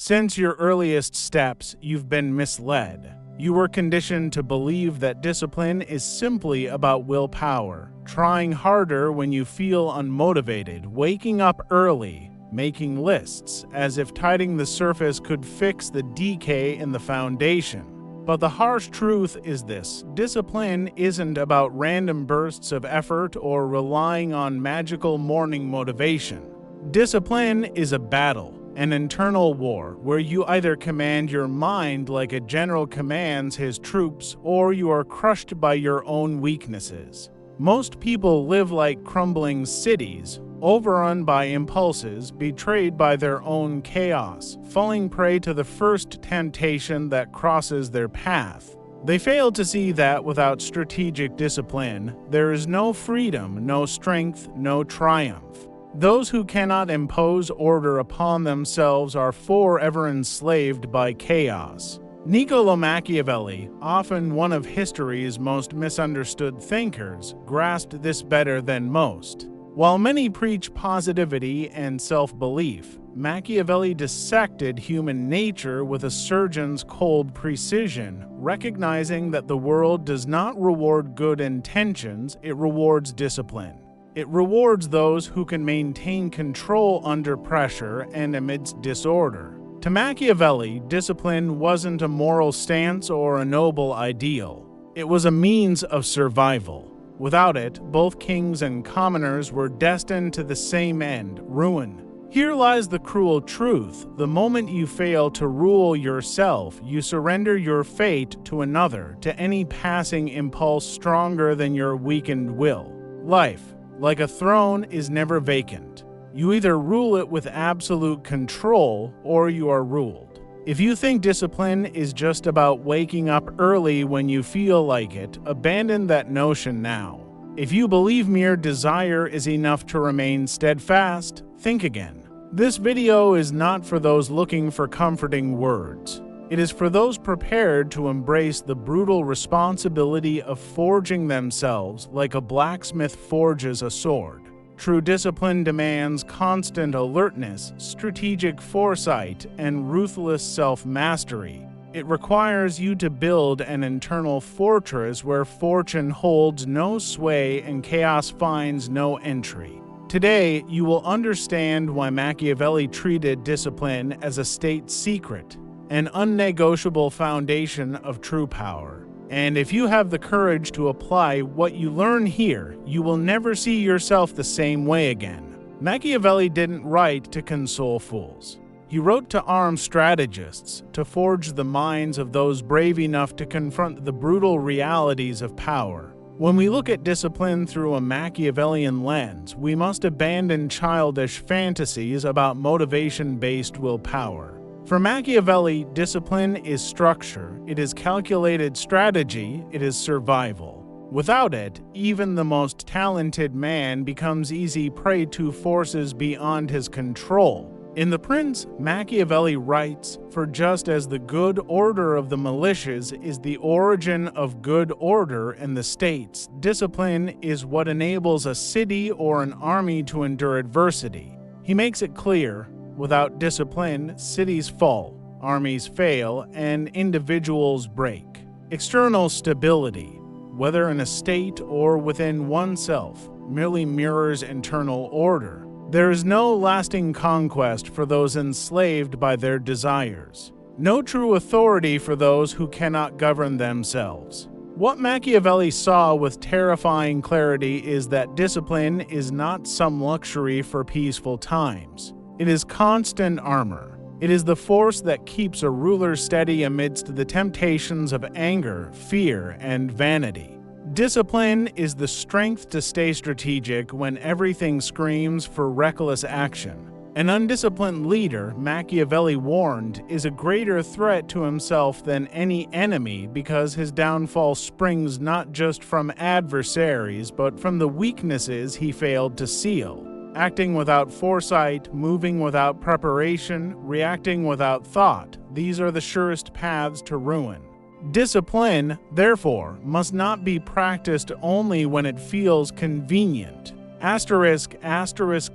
Since your earliest steps, you've been misled. You were conditioned to believe that discipline is simply about willpower, trying harder when you feel unmotivated, waking up early, making lists, as if tidying the surface could fix the decay in the foundation. But the harsh truth is this: discipline isn't about random bursts of effort or relying on magical morning motivation. Discipline is a battle, an internal war, where you either command your mind like a general commands his troops, or you are crushed by your own weaknesses. Most people live like crumbling cities, overrun by impulses, betrayed by their own chaos, falling prey to the first temptation that crosses their path. They fail to see that without strategic discipline, there is no freedom, no strength, no triumph. Those who cannot impose order upon themselves are forever enslaved by chaos. Niccolò Machiavelli, often one of history's most misunderstood thinkers, grasped this better than most. While many preach positivity and self-belief, Machiavelli dissected human nature with a surgeon's cold precision, recognizing that the world does not reward good intentions, it rewards discipline. It rewards those who can maintain control under pressure and amidst disorder. To Machiavelli, discipline wasn't a moral stance or a noble ideal. It was a means of survival. Without it, both kings and commoners were destined to the same end, ruin. Here lies the cruel truth: the moment you fail to rule yourself, you surrender your fate to another, to any passing impulse stronger than your weakened will. Life, like a throne, is never vacant. You either rule it with absolute control, or you are ruled. If you think discipline is just about waking up early when you feel like it, abandon that notion now. If you believe mere desire is enough to remain steadfast, think again. This video is not for those looking for comforting words. It is for those prepared to embrace the brutal responsibility of forging themselves like a blacksmith forges a sword. True discipline demands constant alertness, strategic foresight, and ruthless self-mastery. It requires you to build an internal fortress where fortune holds no sway and chaos finds no entry. Today, you will understand why Machiavelli treated discipline as a state secret, an unnegotiable foundation of true power. And if you have the courage to apply what you learn here, you will never see yourself the same way again. Machiavelli didn't write to console fools. He wrote to arm strategists, to forge the minds of those brave enough to confront the brutal realities of power. When we look at discipline through a Machiavellian lens, we must abandon childish fantasies about motivation-based willpower. For Machiavelli, discipline is structure, it is calculated strategy, it is survival. Without it, even the most talented man becomes easy prey to forces beyond his control. In The Prince, Machiavelli writes, "For just as the good order of the militias is the origin of good order in the states, discipline is what enables a city or an army to endure adversity." He makes it clear: without discipline, cities fall, armies fail, and individuals break. External stability, whether in a state or within oneself, merely mirrors internal order. There is no lasting conquest for those enslaved by their desires. No true authority for those who cannot govern themselves. What Machiavelli saw with terrifying clarity is that discipline is not some luxury for peaceful times. It is constant armor. It is the force that keeps a ruler steady amidst the temptations of anger, fear, and vanity. Discipline is the strength to stay strategic when everything screams for reckless action. An undisciplined leader, Machiavelli warned, is a greater threat to himself than any enemy because his downfall springs not just from adversaries but from the weaknesses he failed to seal. Acting without foresight, moving without preparation, reacting without thought, these are the surest paths to ruin. Discipline, therefore, must not be practiced only when it feels convenient.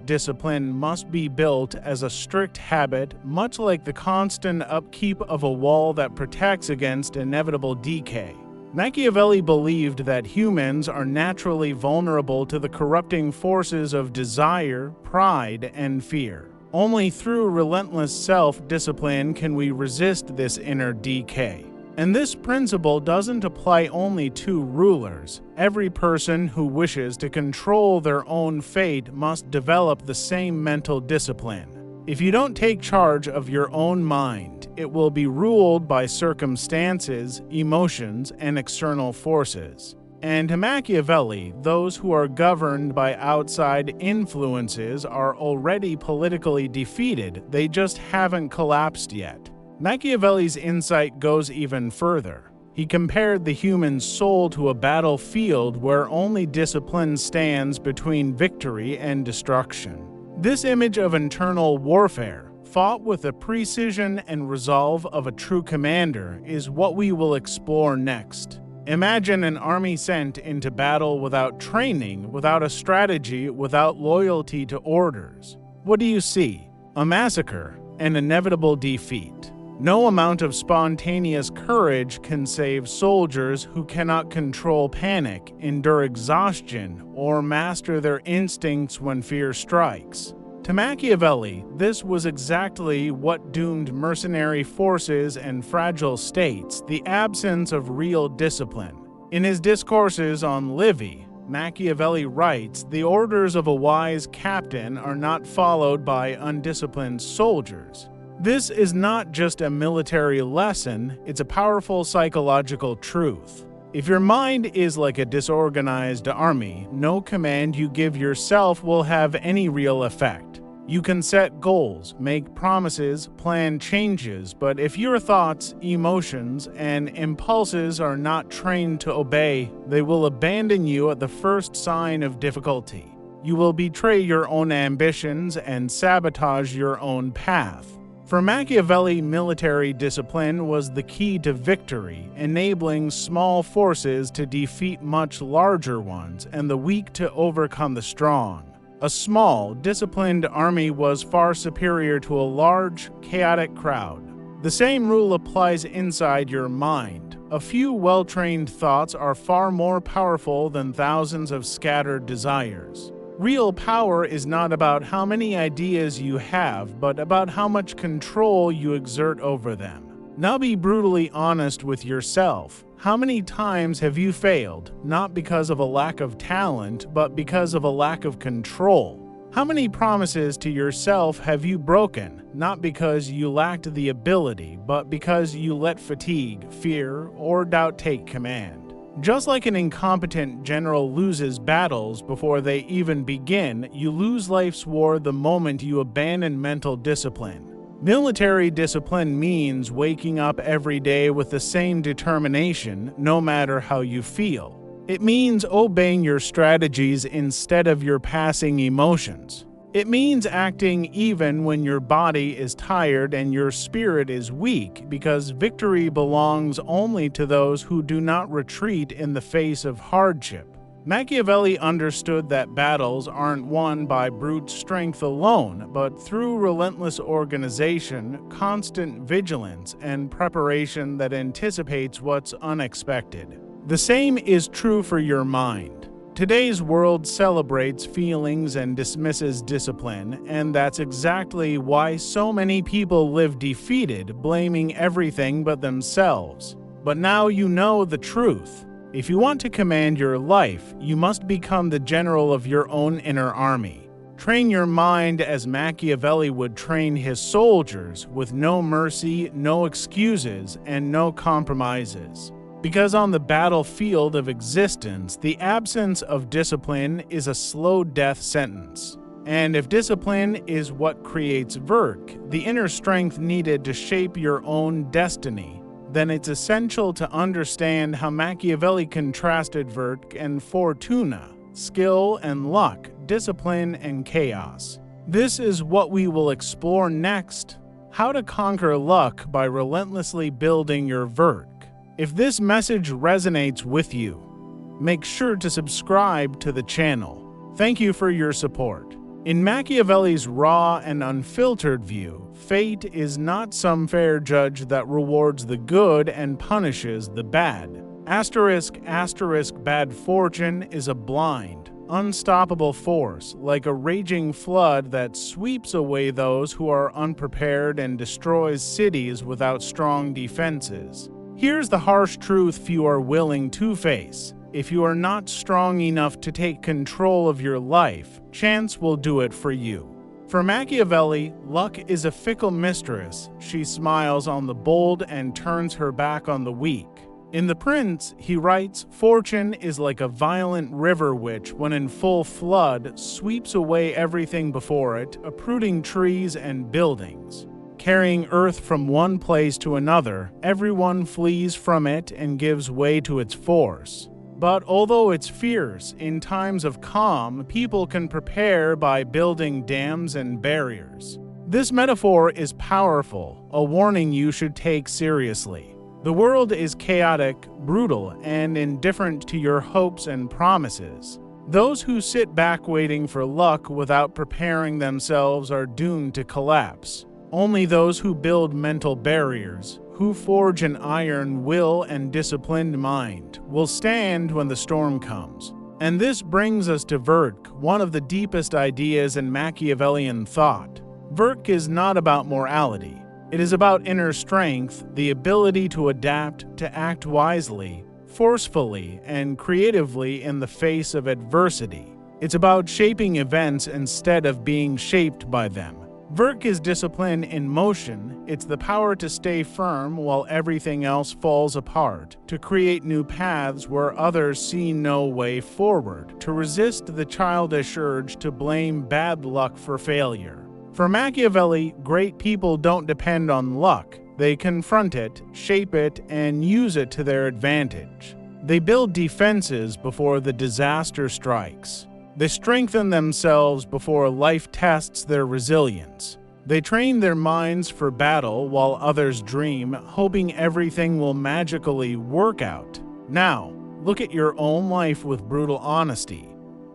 Discipline must be built as a strict habit, much like the constant upkeep of a wall that protects against inevitable decay. Machiavelli believed that humans are naturally vulnerable to the corrupting forces of desire, pride, and fear. Only through relentless self-discipline can we resist this inner decay. And this principle doesn't apply only to rulers. Every person who wishes to control their own fate must develop the same mental discipline. If you don't take charge of your own mind, it will be ruled by circumstances, emotions, and external forces. And to Machiavelli, those who are governed by outside influences are already politically defeated, they just haven't collapsed yet. Machiavelli's insight goes even further. He compared the human soul to a battlefield where only discipline stands between victory and destruction. This image of internal warfare, fought with the precision and resolve of a true commander, is what we will explore next. Imagine an army sent into battle without training, without a strategy, without loyalty to orders. What do you see? A massacre, an inevitable defeat. No amount of spontaneous courage can save soldiers who cannot control panic, endure exhaustion, or master their instincts when fear strikes. To Machiavelli, this was exactly what doomed mercenary forces and fragile states, the absence of real discipline. In his discourses on Livy, Machiavelli writes, "The orders of a wise captain are not followed by undisciplined soldiers." This is not just a military lesson, it's a powerful psychological truth. If your mind is like a disorganized army, no command you give yourself will have any real effect. You can set goals, make promises, plan changes, but if your thoughts, emotions, and impulses are not trained to obey, they will abandon you at the first sign of difficulty. You will betray your own ambitions and sabotage your own path. For Machiavelli, military discipline was the key to victory, enabling small forces to defeat much larger ones and the weak to overcome the strong. A small, disciplined army was far superior to a large, chaotic crowd. The same rule applies inside your mind. A few well-trained thoughts are far more powerful than thousands of scattered desires. Real power is not about how many ideas you have, but about how much control you exert over them. Now be brutally honest with yourself. How many times have you failed, not because of a lack of talent, but because of a lack of control? How many promises to yourself have you broken, not because you lacked the ability, but because you let fatigue, fear, or doubt take command? Just like an incompetent general loses battles before they even begin, you lose life's war the moment you abandon mental discipline. Military discipline means waking up every day with the same determination, no matter how you feel. It means obeying your strategies instead of your passing emotions. It means acting even when your body is tired and your spirit is weak, because victory belongs only to those who do not retreat in the face of hardship. Machiavelli understood that battles aren't won by brute strength alone, but through relentless organization, constant vigilance, and preparation that anticipates what's unexpected. The same is true for your mind. Today's world celebrates feelings and dismisses discipline, and that's exactly why so many people live defeated, blaming everything but themselves. But now you know the truth. If you want to command your life, you must become the general of your own inner army. Train your mind as Machiavelli would train his soldiers, with no mercy, no excuses, and no compromises. Because on the battlefield of existence, the absence of discipline is a slow death sentence. And if discipline is what creates virk, the inner strength needed to shape your own destiny, then it's essential to understand how Machiavelli contrasted virk and fortuna, skill and luck, discipline and chaos. This is what we will explore next: how to conquer luck by relentlessly building your virk. If this message resonates with you, make sure to subscribe to the channel. Thank you for your support. In Machiavelli's raw and unfiltered view, fate is not some fair judge that rewards the good and punishes the bad. Bad fortune is a blind, unstoppable force, like a raging flood that sweeps away those who are unprepared and destroys cities without strong defenses. Here's the harsh truth few are willing to face. If you are not strong enough to take control of your life, chance will do it for you. For Machiavelli, luck is a fickle mistress. She smiles on the bold and turns her back on the weak. In The Prince, he writes, "Fortune is like a violent river which, when in full flood, sweeps away everything before it, uprooting trees and buildings. Carrying earth from one place to another, everyone flees from it and gives way to its force. But although it's fierce, in times of calm, people can prepare by building dams and barriers." This metaphor is powerful, a warning you should take seriously. The world is chaotic, brutal, and indifferent to your hopes and promises. Those who sit back waiting for luck without preparing themselves are doomed to collapse. Only those who build mental barriers, who forge an iron will and disciplined mind, will stand when the storm comes. And this brings us to Virtue, one of the deepest ideas in Machiavellian thought. Virtue is not about morality. It is about inner strength, the ability to adapt, to act wisely, forcefully, and creatively in the face of adversity. It's about shaping events instead of being shaped by them. Virtue is discipline in motion. It's the power to stay firm while everything else falls apart, to create new paths where others see no way forward, to resist the childish urge to blame bad luck for failure. For Machiavelli, great people don't depend on luck. They confront it, shape it, and use it to their advantage. They build defenses before the disaster strikes. They strengthen themselves before life tests their resilience. They train their minds for battle while others dream, hoping everything will magically work out. Now, look at your own life with brutal honesty.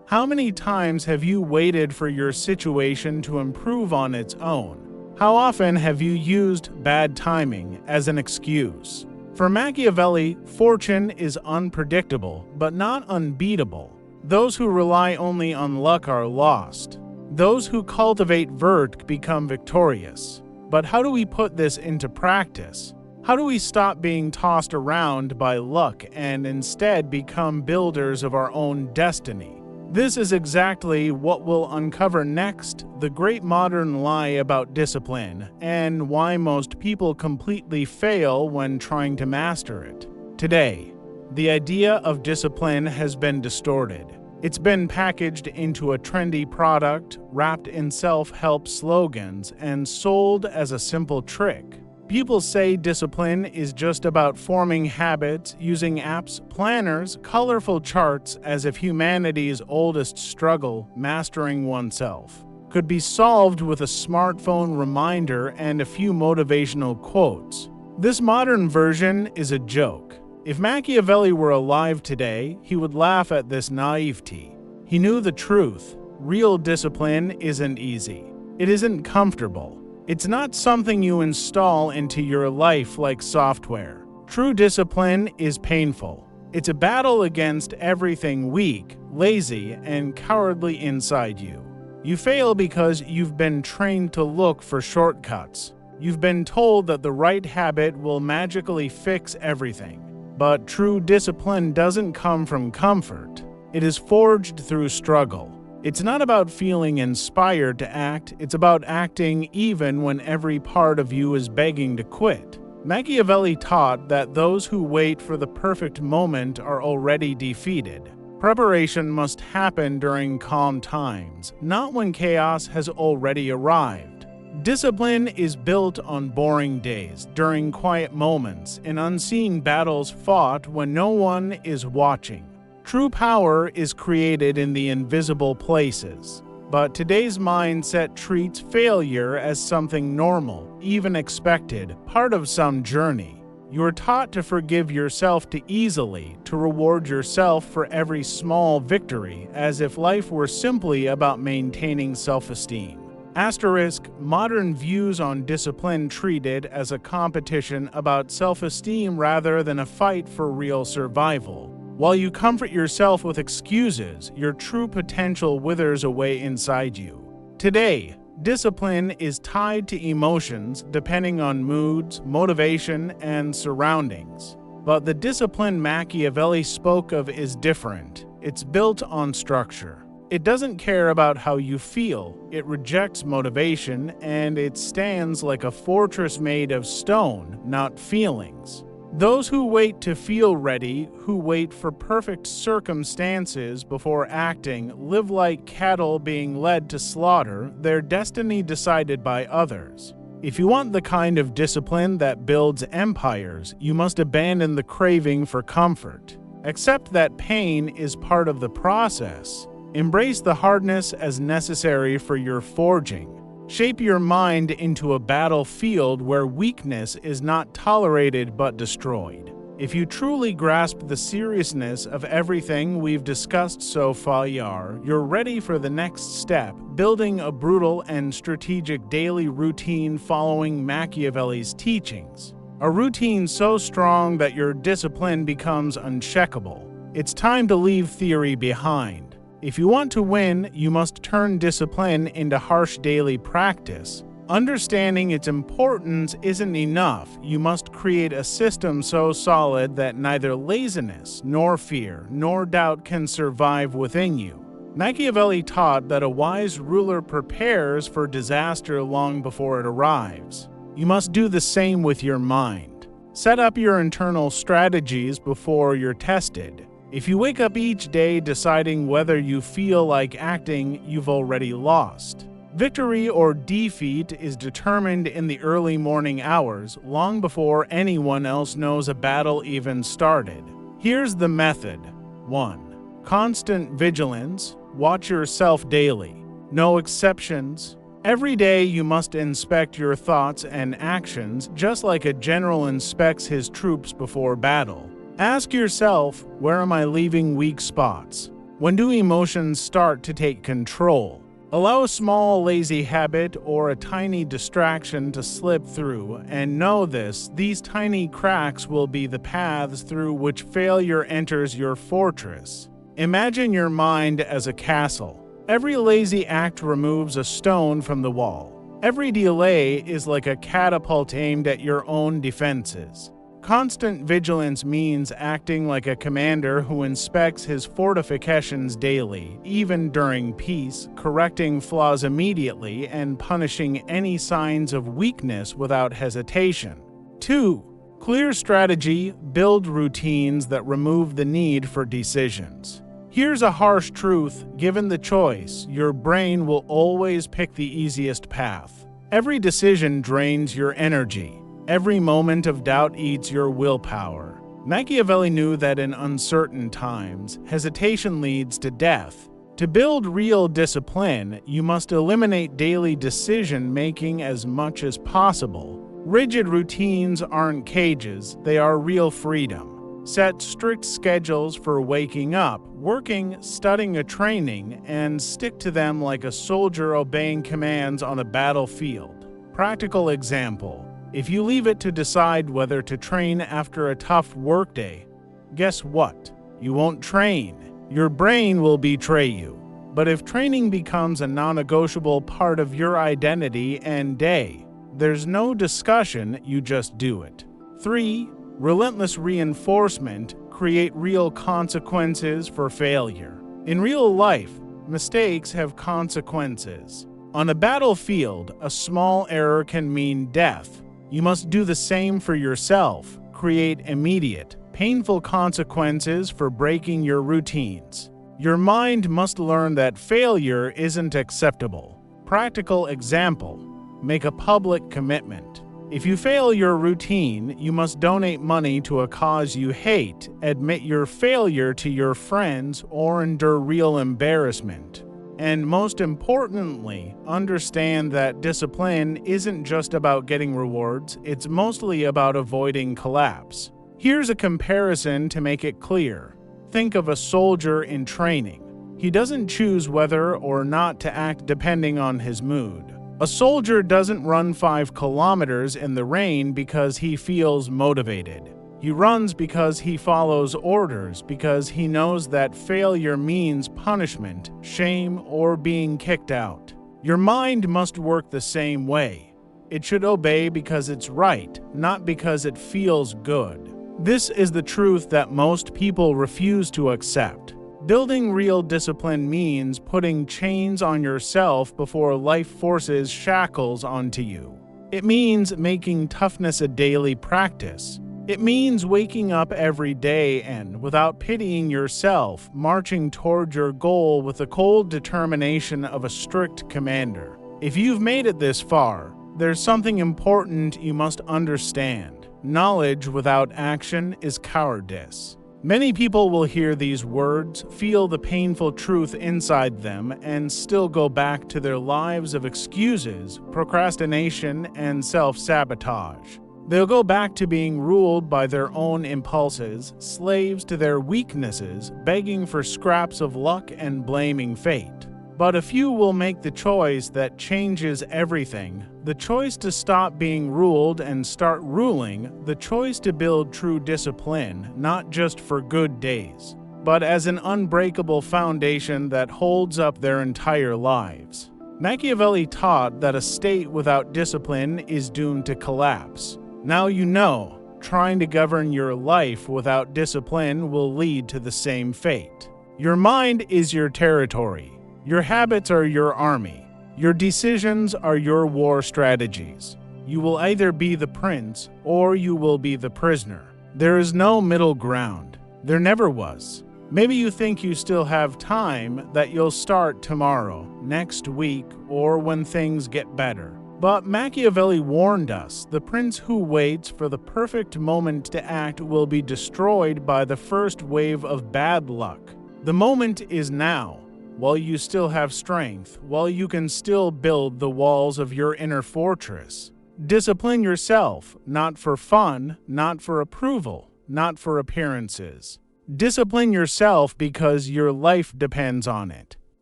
How many times have you waited for your situation to improve on its own? How often have you used bad timing as an excuse? For Machiavelli, fortune is unpredictable, but not unbeatable. Those who rely only on luck are lost. Those who cultivate virtue become victorious. But how do we put this into practice? How do we stop being tossed around by luck and instead become builders of our own destiny? This is exactly what we'll uncover next, the great modern lie about discipline, and why most people completely fail when trying to master it. Today, the idea of discipline has been distorted. It's been packaged into a trendy product, wrapped in self-help slogans, and sold as a simple trick. People say discipline is just about forming habits, using apps, planners, colorful charts, as if humanity's oldest struggle, mastering oneself, could be solved with a smartphone reminder and a few motivational quotes. This modern version is a joke. If Machiavelli were alive today, he would laugh at this naivety. He knew the truth. Real discipline isn't easy. It isn't comfortable. It's not something you install into your life like software. True discipline is painful. It's a battle against everything weak, lazy, and cowardly inside you. You fail because you've been trained to look for shortcuts. You've been told that the right habit will magically fix everything. But true discipline doesn't come from comfort. It is forged through struggle. It's not about feeling inspired to act, it's about acting even when every part of you is begging to quit. Machiavelli taught that those who wait for the perfect moment are already defeated. Preparation must happen during calm times, not when chaos has already arrived. Discipline is built on boring days, during quiet moments, in unseen battles fought when no one is watching. True power is created in the invisible places. But today's mindset treats failure as something normal, even expected, part of some journey. You are taught to forgive yourself too easily, to reward yourself for every small victory, as if life were simply about maintaining self-esteem. Asterisk, modern views on discipline treat it as a competition about self-esteem rather than a fight for real survival. While you comfort yourself with excuses, your true potential withers away inside you. Today, discipline is tied to emotions depending on moods, motivation, and surroundings. But the discipline Machiavelli spoke of is different. It's built on structure. It doesn't care about how you feel, it rejects motivation, and it stands like a fortress made of stone, not feelings. Those who wait to feel ready, who wait for perfect circumstances before acting, live like cattle being led to slaughter, their destiny decided by others. If you want the kind of discipline that builds empires, you must abandon the craving for comfort. Accept that pain is part of the process. Embrace the hardness as necessary for your forging. Shape your mind into a battlefield where weakness is not tolerated but destroyed. If you truly grasp the seriousness of everything we've discussed so far, you're ready for the next step, building a brutal and strategic daily routine following Machiavelli's teachings. A routine so strong that your discipline becomes uncheckable. It's time to leave theory behind. If you want to win, you must turn discipline into harsh daily practice. Understanding its importance isn't enough. You must create a system so solid that neither laziness, nor fear, nor doubt can survive within you. Machiavelli taught that a wise ruler prepares for disaster long before it arrives. You must do the same with your mind. Set up your internal strategies before you're tested. If you wake up each day deciding whether you feel like acting, you've already lost. Victory or defeat is determined in the early morning hours, long before anyone else knows a battle even started. Here's the method. 1. Constant vigilance. Watch yourself daily. No exceptions. Every day you must inspect your thoughts and actions just like a general inspects his troops before battle. Ask yourself, where am I leaving weak spots? When do emotions start to take control? Allow a small lazy habit or a tiny distraction to slip through, and know these tiny cracks will be the paths through which failure enters your fortress. Imagine your mind as a castle. Every lazy act removes a stone from the wall. Every delay is like a catapult aimed at your own defenses. Constant vigilance means acting like a commander who inspects his fortifications daily, even during peace, correcting flaws immediately and punishing any signs of weakness without hesitation. 2. Clear strategy. Build routines that remove the need for decisions. Here's a harsh truth. Given the choice, your brain will always pick the easiest path. Every decision drains your energy. Every moment of doubt eats your willpower. Machiavelli knew that in uncertain times, hesitation leads to death. To build real discipline, you must eliminate daily decision-making as much as possible. Rigid routines aren't cages, they are real freedom. Set strict schedules for waking up, working, studying, or training, and stick to them like a soldier obeying commands on a battlefield. Practical example. If you leave it to decide whether to train after a tough workday, guess what? You won't train. Your brain will betray you. But if training becomes a non-negotiable part of your identity and day, there's no discussion, you just do it. 3. Relentless reinforcement. Create real consequences for failure. In real life, mistakes have consequences. On a battlefield, a small error can mean death. You must do the same for yourself. Create immediate, painful consequences for breaking your routines. Your mind must learn that failure isn't acceptable. Practical example. Make a public commitment. If you fail your routine, you must donate money to a cause you hate, admit your failure to your friends, or endure real embarrassment. And most importantly, understand that discipline isn't just about getting rewards, it's mostly about avoiding collapse. Here's a comparison to make it clear. Think of a soldier in training. He doesn't choose whether or not to act depending on his mood. A soldier doesn't run 5 kilometers in the rain because he feels motivated. He runs because he follows orders, because he knows that failure means punishment, shame, or being kicked out. Your mind must work the same way. It should obey because it's right, not because it feels good. This is the truth that most people refuse to accept. Building real discipline means putting chains on yourself before life forces shackles onto you. It means making toughness a daily practice. It means waking up every day and, without pitying yourself, marching toward your goal with the cold determination of a strict commander. If you've made it this far, there's something important you must understand. Knowledge without action is cowardice. Many people will hear these words, feel the painful truth inside them, and still go back to their lives of excuses, procrastination, and self-sabotage. They'll go back to being ruled by their own impulses, slaves to their weaknesses, begging for scraps of luck and blaming fate. But a few will make the choice that changes everything, the choice to stop being ruled and start ruling, the choice to build true discipline, not just for good days, but as an unbreakable foundation that holds up their entire lives. Machiavelli taught that a state without discipline is doomed to collapse. Now you know, trying to govern your life without discipline will lead to the same fate. Your mind is your territory. Your habits are your army. Your decisions are your war strategies. You will either be the prince or you will be the prisoner. There is no middle ground. There never was. Maybe you think you still have time, that you'll start tomorrow, next week, or when things get better. But Machiavelli warned us, the prince who waits for the perfect moment to act will be destroyed by the first wave of bad luck. The moment is now, while you still have strength, while you can still build the walls of your inner fortress. Discipline yourself, not for fun, not for approval, not for appearances. Discipline yourself because your life depends on it,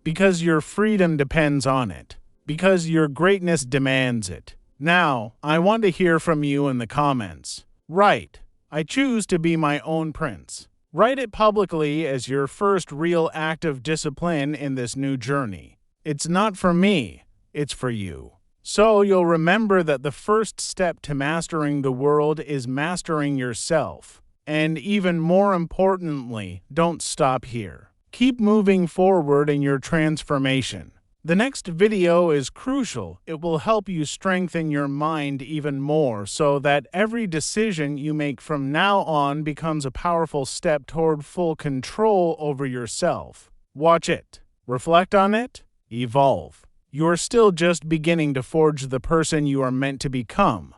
because your freedom depends on it, because your greatness demands it. Now, I want to hear from you in the comments. Write, "I choose to be my own prince." Write it publicly as your first real act of discipline in this new journey. It's not for me, it's for you. So you'll remember that the first step to mastering the world is mastering yourself. And even more importantly, don't stop here. Keep moving forward in your transformation. The next video is crucial. It will help you strengthen your mind even more so that every decision you make from now on becomes a powerful step toward full control over yourself. Watch it. Reflect on it. Evolve. You are still just beginning to forge the person you are meant to become.